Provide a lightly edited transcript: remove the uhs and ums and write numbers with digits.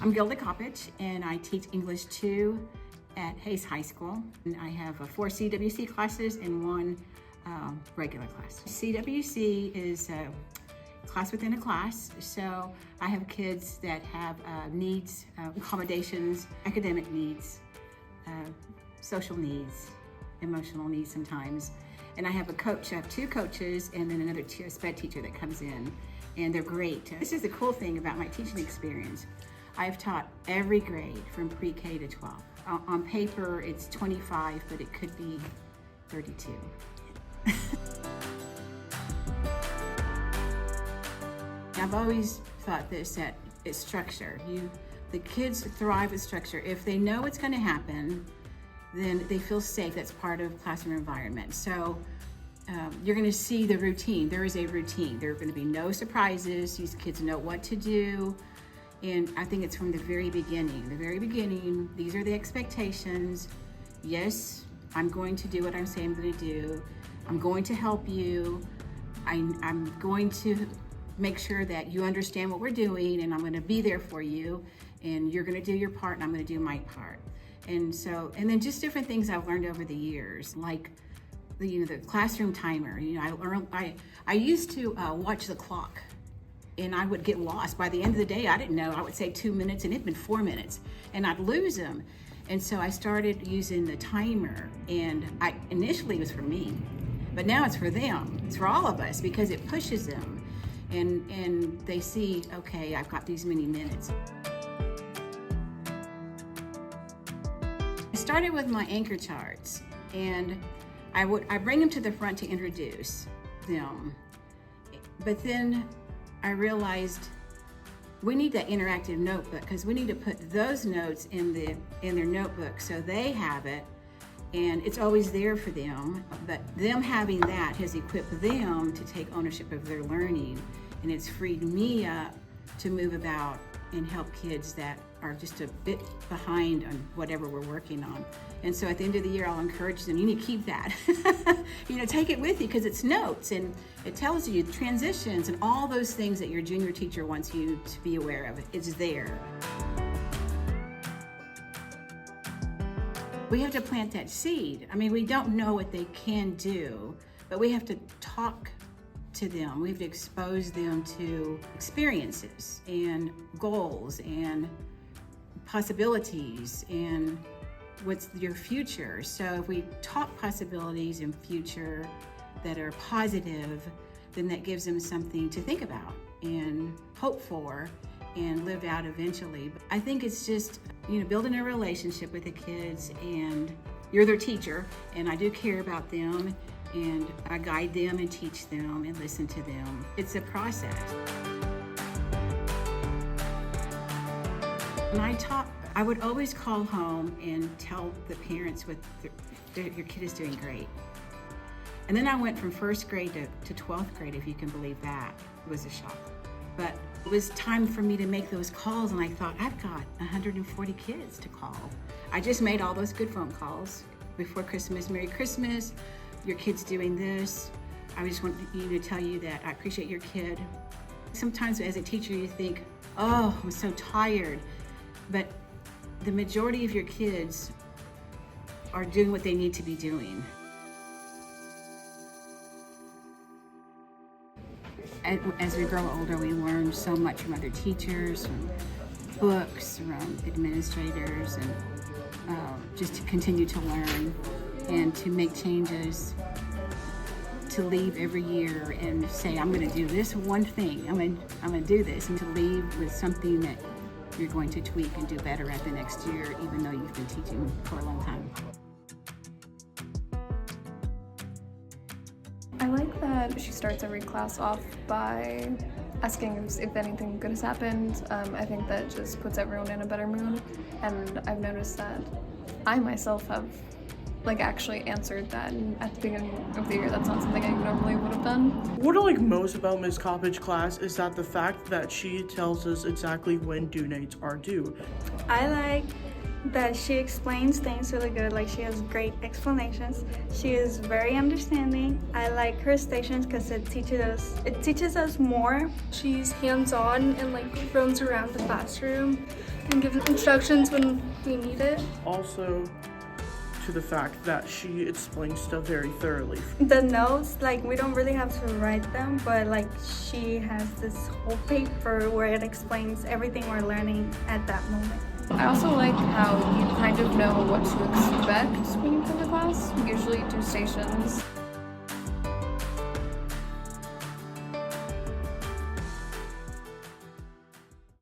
I'm Gilda Coppedge, and I teach English 2 at Hayes High School. And I have 4 CWC classes and 1 regular class. CWC is a class within a class, so I have kids that have needs, accommodations, academic needs, social needs, emotional needs sometimes. And I have a coach, I have 2 coaches, and then another sped teacher that comes in, and they're great. This is the cool thing about my teaching experience. I've taught every grade from pre-K to 12. On paper, it's 25, but it could be 32. I've always thought this, that it's structure. The kids thrive with structure. If they know what's going to happen, then they feel safe. That's part of classroom environment. So you're going to see the routine. There is a routine. There are going to be no surprises. These kids know what to do. And I think it's from the very beginning. The very beginning, these are the expectations. Yes, I'm going to do what I'm saying I'm going to do. I'm going to help you. I'm going to make sure that you understand what we're doing, and I'm going to be there for you, and you're going to do your part, and I'm going to do my part. And then just different things I've learned over the years, like the classroom timer. I used to watch the clock, and I would get lost. By the end of the day, I didn't know. I would say 2 minutes, and it'd been 4 minutes, and I'd lose them. And so I started using the timer, and initially it was for me, but now it's for them. It's for all of us, because it pushes them, and they see, okay, I've got these many minutes. I started with my anchor charts, and I bring them to the front to introduce them, but then I realized we need that interactive notebook, because we need to put those notes in their notebook so they have it, and it's always there for them. But them having that has equipped them to take ownership of their learning, and it's freed me up to move about and help kids that are just a bit behind on whatever we're working on. And so at the end of the year, I'll encourage them, you need to keep that. Take it with you, because it's notes, and it tells you the transitions and all those things that your junior teacher wants you to be aware of. It's there. We have to plant that seed. We don't know what they can do, but we have to talk to them. We have to expose them to experiences and goals and possibilities and what's your future. So if we talk possibilities and future that are positive, then that gives them something to think about and hope for and live out eventually. I think it's just, building a relationship with the kids, and you're their teacher, and I do care about them, and I guide them and teach them and listen to them. It's a process. When I taught, I would always call home and tell the parents your kid is doing great. And then I went from 1st grade to 12th grade, if you can believe that. It was a shock. But it was time for me to make those calls, and I thought, I've got 140 kids to call. I just made all those good phone calls before Christmas. Merry Christmas, your kid's doing this. I just want to tell you that I appreciate your kid. Sometimes as a teacher you think, oh, I'm so tired. But the majority of your kids are doing what they need to be doing. As we grow older, we learn so much from other teachers, from books, from administrators, and just to continue to learn and to make changes, to leave every year and say, I'm going to do this one thing, I'm going to do this, and to leave with something that you're going to tweak and do better at the next year, even though you've been teaching for a long time. I like that she starts every class off by asking if anything good has happened. I think that just puts everyone in a better mood, and I've noticed that I myself have actually answered that, and at the beginning of the year that's not something I normally would have done. What I like most about Ms. Coppedge's class is that the fact that she tells us exactly when due dates are due. I like that she explains things really good. Like, she has great explanations. She is very understanding. I like her stations because it teaches us more. She's hands-on and like roams around the classroom and gives instructions when we need it. Also, to the fact that she explains stuff very thoroughly. The notes, like, we don't really have to write them, but like, she has this whole paper where it explains everything we're learning at that moment. I also like how you kind of know what to expect when you come to class. We usually do stations.